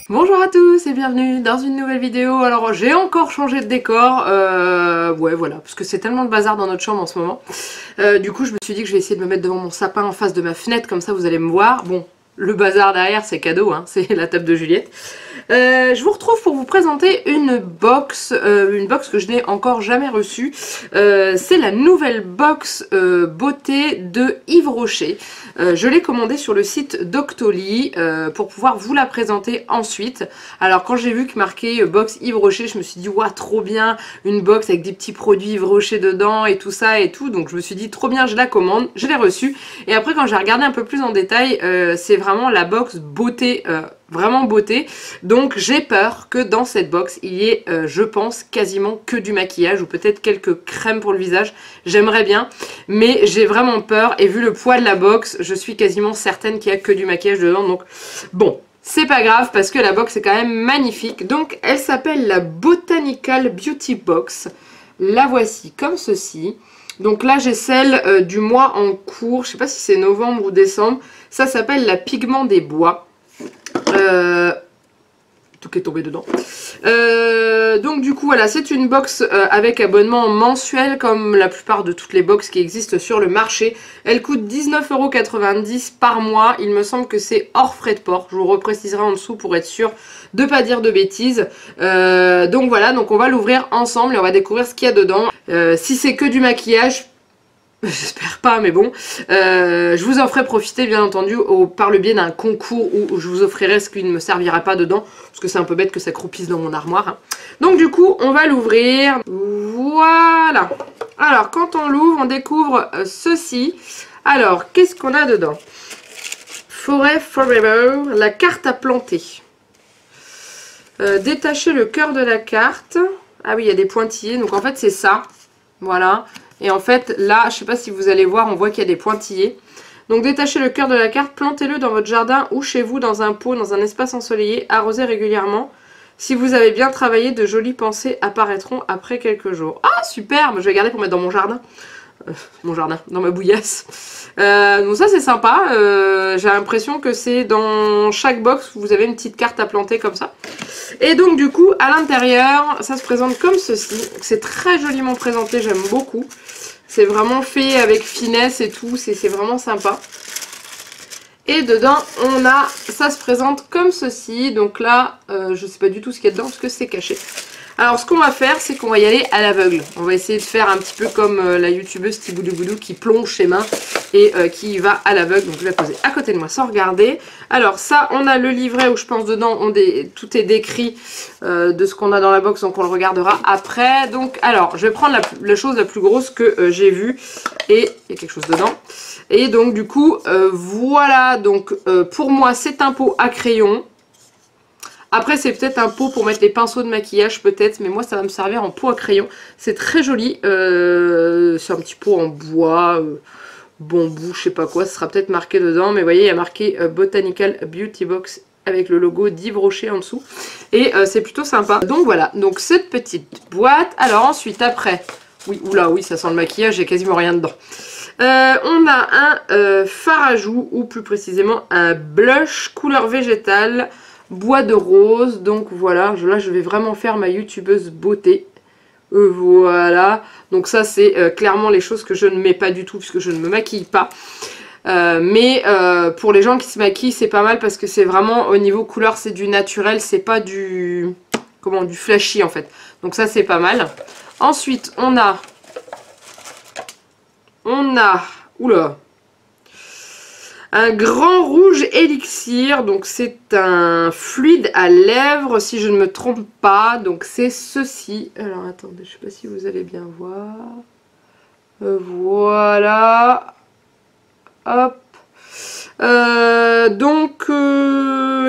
Bonjour à tous et bienvenue dans une nouvelle vidéo. Alors j'ai encore changé de décor, ouais voilà, parce que c'est tellement le bazar dans notre chambre en ce moment. Du coup je me suis dit que je vais essayer de me mettre devant mon sapin en face de ma fenêtre, comme ça vous allez me voir. Bon, le bazar derrière c'est cadeau, hein, c'est la table de Juliette. Je vous retrouve pour vous présenter une box que je n'ai encore jamais reçue. C'est la nouvelle box beauté de Yves Rocher. Je l'ai commandée sur le site Doctoly pour pouvoir vous la présenter ensuite. Alors quand j'ai vu que marqué box Yves Rocher, je me suis dit waouh trop bien, une box avec des petits produits Yves Rocher dedans et tout ça et tout. Donc je me suis dit trop bien, je la commande, je l'ai reçue. Et après quand j'ai regardé un peu plus en détail, c'est vraiment la box beauté, vraiment beauté. Donc j'ai peur que dans cette box il y ait je pense quasiment que du maquillage ou peut-être quelques crèmes pour le visage. J'aimerais bien mais j'ai vraiment peur et vu le poids de la box je suis quasiment certaine qu'il n'y a que du maquillage dedans. Donc bon, c'est pas grave parce que la box est quand même magnifique. Donc elle s'appelle la Botanical Beauty Box. La voici comme ceci. Donc là j'ai celle du mois en cours, je sais pas si c'est novembre ou décembre. Ça s'appelle la Pigment des Bois. Tout qui est tombé dedans. Donc du coup voilà, c'est une box avec abonnement mensuel comme la plupart de toutes les box qui existent sur le marché. Elle coûte 19,90 € par mois. Il me semble que c'est hors frais de port. Je vous repréciserai en dessous pour être sûr de pas dire de bêtises. Donc voilà, donc on va l'ouvrir ensemble et on va découvrir ce qu'il y a dedans. Si c'est que du maquillage, j'espère pas, mais bon, je vous en ferai profiter bien entendu par le biais d'un concours où je vous offrirai ce qui ne me servira pas dedans, parce que c'est un peu bête que ça croupisse dans mon armoire, hein. Donc du coup, on va l'ouvrir, voilà. Alors, quand on l'ouvre, on découvre ceci. Alors, qu'est-ce qu'on a dedans? Forêt Forever, la carte à planter. Détacher le cœur de la carte. Ah oui, il y a des pointillés, donc en fait c'est ça, voilà. Et en fait, là, je sais pas si vous allez voir, on voit qu'il y a des pointillés. Donc, détachez le cœur de la carte, plantez-le dans votre jardin ou chez vous, dans un pot, dans un espace ensoleillé, arrosez régulièrement. Si vous avez bien travaillé, de jolies pensées apparaîtront après quelques jours. Ah, super! Je vais garder pour mettre dans mon jardin. Dans ma bouillasse. Donc ça, c'est sympa. J'ai l'impression que c'est dans chaque box, vous avez une petite carte à planter comme ça. Et donc du coup à l'intérieur ça se présente comme ceci. C'est très joliment présenté, j'aime beaucoup. C'est vraiment fait avec finesse et tout, c'est vraiment sympa. Et dedans on a, ça se présente comme ceci. Donc là je sais pas du tout ce qu'il y a dedans parce que c'est caché. Alors ce qu'on va faire c'est qu'on va y aller à l'aveugle. On va essayer de faire un petit peu comme la youtubeuse Tiboudouboudou qui plonge ses mains et qui y va à l'aveugle. Donc je vais la poser à côté de moi sans regarder. Alors ça on a le livret où je pense dedans tout est décrit de ce qu'on a dans la box, donc on le regardera après. Donc alors je vais prendre la chose la plus grosse que j'ai vue et il y a quelque chose dedans. Et donc du coup voilà, donc pour moi c'est un pot à crayon. Après c'est peut-être un pot pour mettre les pinceaux de maquillage peut-être, mais moi ça va me servir en pot à crayon. C'est très joli, c'est un petit pot en bois, bambou, je sais pas quoi, ce sera peut-être marqué dedans. Mais vous voyez il y a marqué Botanical Beauty Box avec le logo d'Yves Rocher en dessous. Et c'est plutôt sympa. Donc voilà, donc cette petite boîte. Alors ensuite après, oui, oula, oui ça sent le maquillage, j'ai quasiment rien dedans. On a un fard à joues ou plus précisément un blush couleur végétale. Bois de rose, donc voilà, là je vais vraiment faire ma youtubeuse beauté. Voilà, donc ça c'est clairement les choses que je ne mets pas du tout puisque je ne me maquille pas. Mais pour les gens qui se maquillent c'est pas mal parce que c'est vraiment au niveau couleur c'est du naturel, c'est pas du flashy en fait. Donc ça c'est pas mal. Ensuite on a oula, un grand rouge élixir, donc c'est un fluide à lèvres si je ne me trompe pas, donc c'est ceci. Alors attendez, je sais pas si vous allez bien voir. Voilà. Hop. Donc,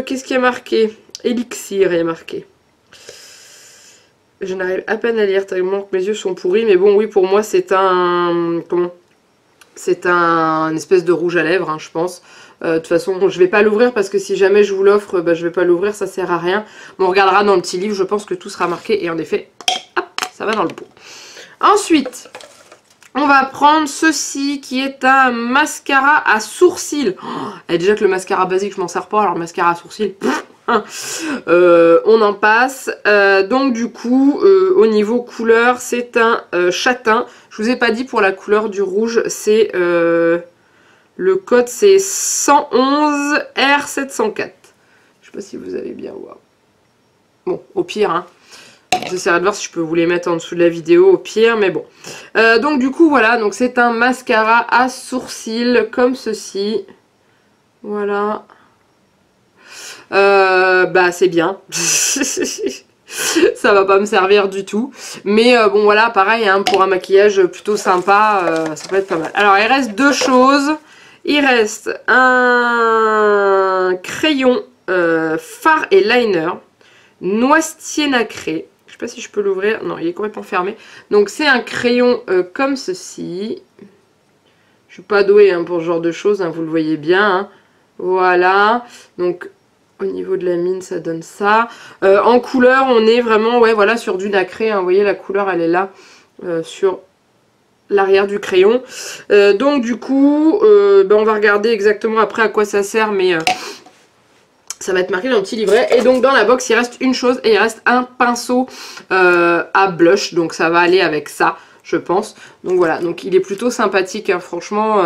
qu'est-ce qu'il y a marqué? Élixir, il y a marqué. Je n'arrive à peine à lire tellement que mes yeux sont pourris, mais bon oui pour moi c'est un... C'est un espèce de rouge à lèvres, hein, je pense. De toute façon, je vais pas l'ouvrir parce que si jamais je vous l'offre, bah, je vais pas l'ouvrir, ça sert à rien. Mais on regardera dans le petit livre, je pense que tout sera marqué. Et en effet, hop, ça va dans le pot. Ensuite, on va prendre ceci qui est un mascara à sourcils. Et déjà que le mascara basique, je m'en sers pas, alors le mascara à sourcils, on en passe. Donc du coup, au niveau couleur, c'est un châtain. Je vous ai pas dit pour la couleur du rouge, c'est le code, c'est 111 R704. Je sais pas si vous allez bien voir. Bon, au pire, hein. J'essaierai de voir si je peux vous les mettre en dessous de la vidéo au pire, mais bon. Donc du coup, voilà, donc c'est un mascara à sourcils comme ceci. Voilà. Bah c'est bien. Ça va pas me servir du tout. Mais bon voilà, pareil, hein, pour un maquillage plutôt sympa, ça peut être pas mal. Alors il reste deux choses. Il reste un crayon fard et liner noisetier nacré. Je sais pas si je peux l'ouvrir. Non, il est complètement fermé. Donc c'est un crayon comme ceci. Je suis pas douée hein, pour ce genre de choses, hein, vous le voyez bien. Hein. Voilà. Donc au niveau de la mine, ça donne ça. En couleur, on est vraiment ouais, voilà, sur du nacré. Hein. Vous voyez, la couleur, elle est là sur l'arrière du crayon. Donc du coup, ben, on va regarder exactement après à quoi ça sert, mais ça va être marqué dans le petit livret. Et donc dans la box, il reste une chose et il reste un pinceau à blush. Donc ça va aller avec ça, je pense. Donc voilà, donc il est plutôt sympathique, hein. Franchement,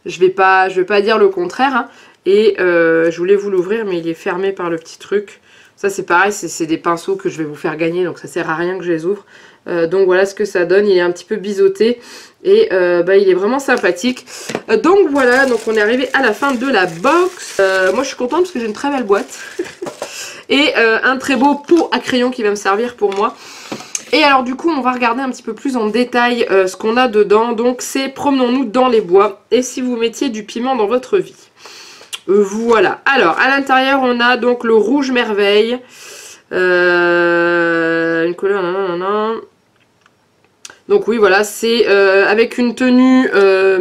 je vais pas dire le contraire. Hein. Et je voulais vous l'ouvrir, mais il est fermé par le petit truc. Ça c'est pareil, c'est des pinceaux que je vais vous faire gagner, donc ça sert à rien que je les ouvre. Donc voilà ce que ça donne, il est un petit peu biseauté et bah, il est vraiment sympathique. Donc voilà, donc on est arrivé à la fin de la box. Moi je suis contente parce que j'ai une très belle boîte et un très beau pot à crayon qui va me servir pour moi. Et alors du coup on va regarder un petit peu plus en détail ce qu'on a dedans. Donc c'est Promenons-nous dans les bois et si vous mettiez du piment dans votre vie. Voilà, alors à l'intérieur on a donc le rouge merveille, une couleur, donc oui voilà, c'est avec une tenue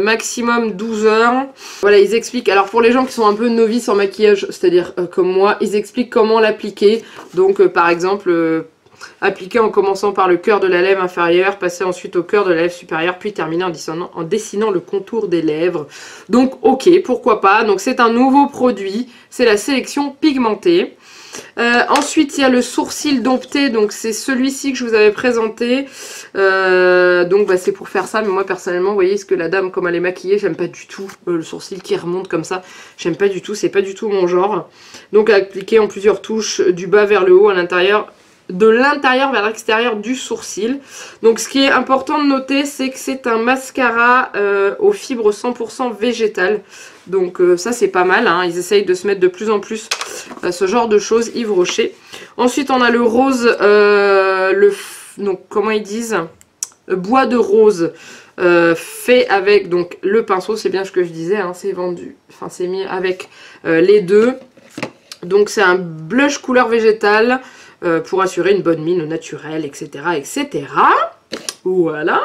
maximum 12 heures. Voilà, ils expliquent, alors pour les gens qui sont un peu novices en maquillage, c'est-à-dire comme moi, ils expliquent comment l'appliquer. Donc par exemple, appliquer en commençant par le cœur de la lèvre inférieure, passer ensuite au cœur de la lèvre supérieure, puis terminer en dessinant le contour des lèvres. Donc ok, pourquoi pas. Donc c'est un nouveau produit, c'est la sélection pigmentée. Ensuite il y a le sourcil dompté, donc c'est celui-ci que je vous avais présenté. Donc bah, c'est pour faire ça, mais moi personnellement, vous voyez ce que la dame, comme elle est maquillée, j'aime pas du tout le sourcil qui remonte comme ça. J'aime pas du tout, c'est pas du tout mon genre. Donc à appliquer en plusieurs touches, du bas vers le haut, à l'intérieur, de l'intérieur vers l'extérieur du sourcil. Donc ce qui est important de noter, c'est que c'est un mascara aux fibres 100% végétales. Donc ça c'est pas mal, hein. Ils essayent de se mettre de plus en plus ce genre de choses, Yves Rocher. Ensuite on a le rose, donc comment ils disent, bois de rose, fait avec donc le pinceau, c'est bien ce que je disais, hein, c'est vendu, enfin c'est mis avec les deux. Donc c'est un blush couleur végétale, pour assurer une bonne mine naturelle, etc. etc. Voilà.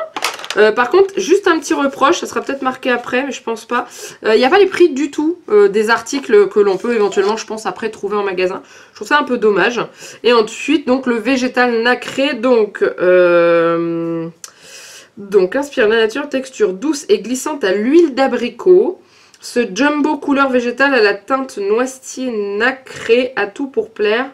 Par contre, juste un petit reproche, ça sera peut-être marqué après, mais je pense pas. Il n'y a pas les prix du tout des articles que l'on peut éventuellement, je pense, après trouver en magasin. Je trouve ça un peu dommage. Et ensuite, donc le végétal nacré, donc inspire la nature, texture douce et glissante à l'huile d'abricot. Ce jumbo couleur végétale à la teinte noisetier nacré, à tout pour plaire.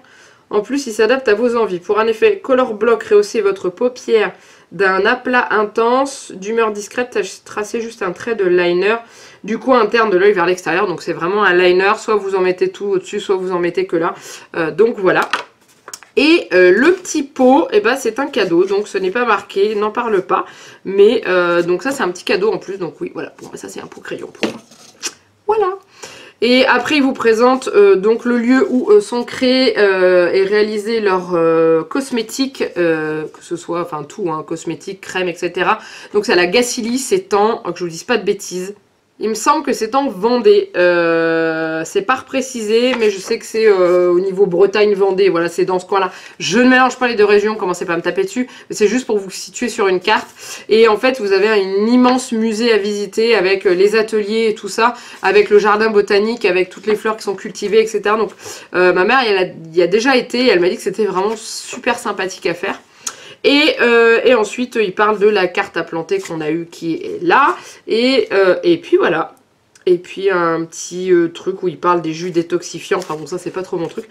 En plus, il s'adapte à vos envies. Pour un effet color block, rehaussez votre paupière d'un aplat intense, d'humeur discrète, tracez juste un trait de liner du coin interne de l'œil vers l'extérieur. Donc c'est vraiment un liner, soit vous en mettez tout au-dessus, soit vous en mettez que là. Donc voilà. Et le petit pot, eh ben, c'est un cadeau, donc ce n'est pas marqué, n'en parle pas. Mais donc ça c'est un petit cadeau en plus, donc oui, voilà. Bon, ça c'est un pot crayon pour moi. Voilà. Et après, ils vous présentent donc le lieu où sont créés et réalisés leurs cosmétiques, que ce soit, enfin tout, hein, cosmétiques, crème, etc. Donc c'est à la Gacilly, c'est en, que je vous dise pas de bêtises. Il me semble que c'est en Vendée, c'est pas reprécisé, mais je sais que c'est au niveau Bretagne-Vendée, voilà, c'est dans ce coin-là. Je ne mélange pas les deux régions, commencez pas à me taper dessus, mais c'est juste pour vous situer sur une carte. Et en fait, vous avez un immense musée à visiter avec les ateliers et tout ça, avec le jardin botanique, avec toutes les fleurs qui sont cultivées, etc. Donc ma mère, elle y a déjà été, et elle m'a dit que c'était vraiment super sympathique à faire. Et ensuite, il parle de la carte à planter qu'on a eu qui est là. Et puis voilà. Et puis un petit truc où il parle des jus détoxifiants. Enfin bon, ça c'est pas trop mon truc.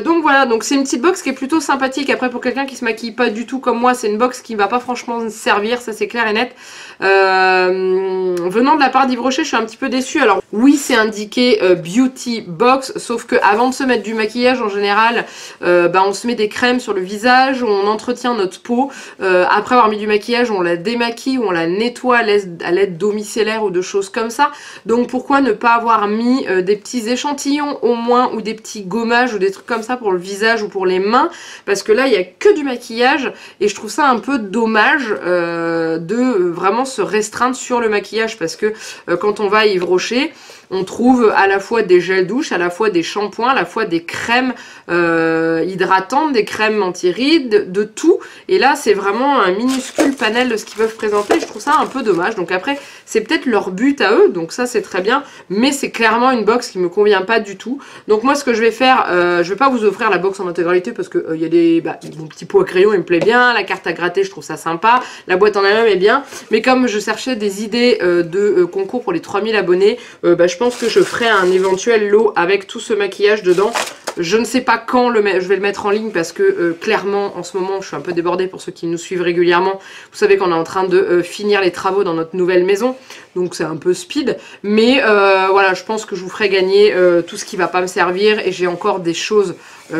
Donc voilà, donc c'est une petite box qui est plutôt sympathique. Après pour quelqu'un qui se maquille pas du tout comme moi, c'est une box qui va pas franchement servir, ça c'est clair et net. Venant de la part d'Yves Rocher, je suis un petit peu déçue. Alors oui, c'est indiqué beauty box, sauf que avant de se mettre du maquillage en général, on se met des crèmes sur le visage, on entretient notre peau. Après avoir mis du maquillage, on la démaquille ou on la nettoie à l'aide d'eau micellaire ou de choses comme ça. Donc pourquoi ne pas avoir mis des petits échantillons au moins, ou des petits gommages ou des trucs comme ça pour le visage ou pour les mains, parce que là il n'y a que du maquillage et je trouve ça un peu dommage de vraiment se restreindre sur le maquillage, parce que quand on va à Yves Rocher, on trouve à la fois des gels douche, à la fois des shampoings, à la fois des crèmes hydratantes, des crèmes anti-rides, de tout. Et là, c'est vraiment un minuscule panel de ce qu'ils peuvent présenter. Je trouve ça un peu dommage. Donc après, c'est peut-être leur but à eux. Donc ça, c'est très bien. Mais c'est clairement une box qui me convient pas du tout. Donc moi, ce que je vais faire, je vais pas vous offrir la box en intégralité parce que il y a des... mon petit pot à crayon, il me plaît bien. La carte à gratter, je trouve ça sympa. La boîte en elle-même est bien. Mais comme je cherchais des idées de concours pour les 3000 abonnés, je pense que je ferai un éventuel lot avec tout ce maquillage dedans. Je ne sais pas quand je vais le mettre en ligne parce que clairement en ce moment je suis un peu débordée. Pour ceux qui nous suivent régulièrement, vous savez qu'on est en train de finir les travaux dans notre nouvelle maison, donc c'est un peu speed, mais voilà, je pense que je vous ferai gagner tout ce qui va pas me servir, et j'ai encore des choses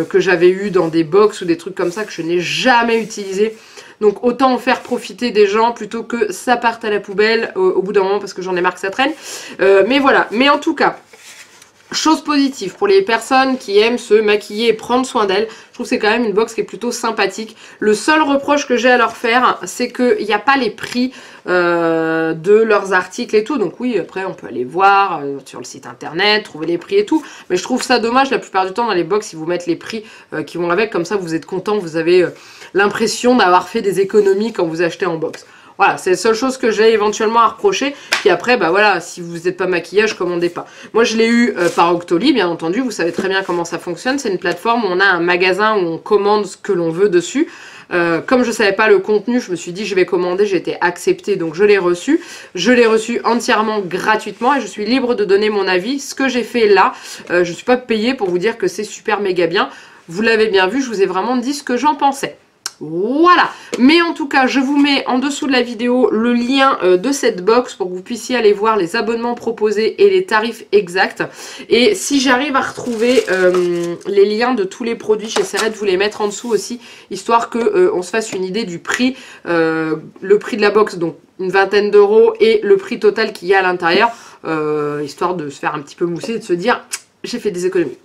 que j'avais eues dans des box ou des trucs comme ça que je n'ai jamais utilisé. Donc autant en faire profiter des gens plutôt que ça parte à la poubelle au bout d'un moment, parce que j'en ai marre que ça traîne. Mais voilà, mais en tout cas, chose positive pour les personnes qui aiment se maquiller et prendre soin d'elles, je trouve que c'est quand même une box qui est plutôt sympathique. Le seul reproche que j'ai à leur faire, c'est qu'il n'y a pas les prix de leurs articles et tout. Donc oui, après on peut aller voir sur le site internet, trouver les prix et tout. Mais je trouve ça dommage, la plupart du temps dans les box, ils vous mettent les prix qui vont avec. Comme ça vous êtes content, vous avez l'impression d'avoir fait des économies quand vous achetez en box. Voilà, c'est la seule chose que j'ai éventuellement à reprocher. Puis après, voilà, si vous n'êtes pas maquillage, commandez pas. Moi, je l'ai eu par Octoly, bien entendu. Vous savez très bien comment ça fonctionne. C'est une plateforme où on a un magasin où on commande ce que l'on veut dessus. Comme je savais pas le contenu, je me suis dit je vais commander, j'ai été acceptée, donc je l'ai reçu. Je l'ai reçu entièrement gratuitement et je suis libre de donner mon avis. Ce que j'ai fait là, je suis pas payée pour vous dire que c'est super méga bien. Vous l'avez bien vu, je vous ai vraiment dit ce que j'en pensais. Voilà, mais en tout cas je vous mets en dessous de la vidéo le lien de cette box pour que vous puissiez aller voir les abonnements proposés et les tarifs exacts. Et si j'arrive à retrouver les liens de tous les produits, j'essaierai de vous les mettre en dessous aussi, histoire que on se fasse une idée du prix, le prix de la box, donc une vingtaine d'euros, et le prix total qu'il y a à l'intérieur, histoire de se faire un petit peu mousser et de se dire j'ai fait des économies.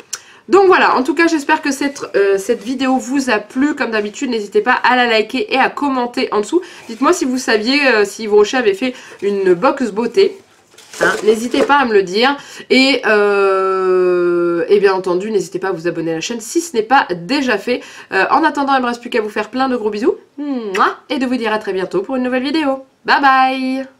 Donc voilà, en tout cas j'espère que cette vidéo vous a plu. Comme d'habitude, n'hésitez pas à la liker et à commenter en dessous. Dites-moi si vous saviez si Yves Rocher avait fait une box beauté. Hein, n'hésitez pas à me le dire. Et bien entendu, n'hésitez pas à vous abonner à la chaîne si ce n'est pas déjà fait. En attendant, il ne me reste plus qu'à vous faire plein de gros bisous. Et de vous dire à très bientôt pour une nouvelle vidéo. Bye bye!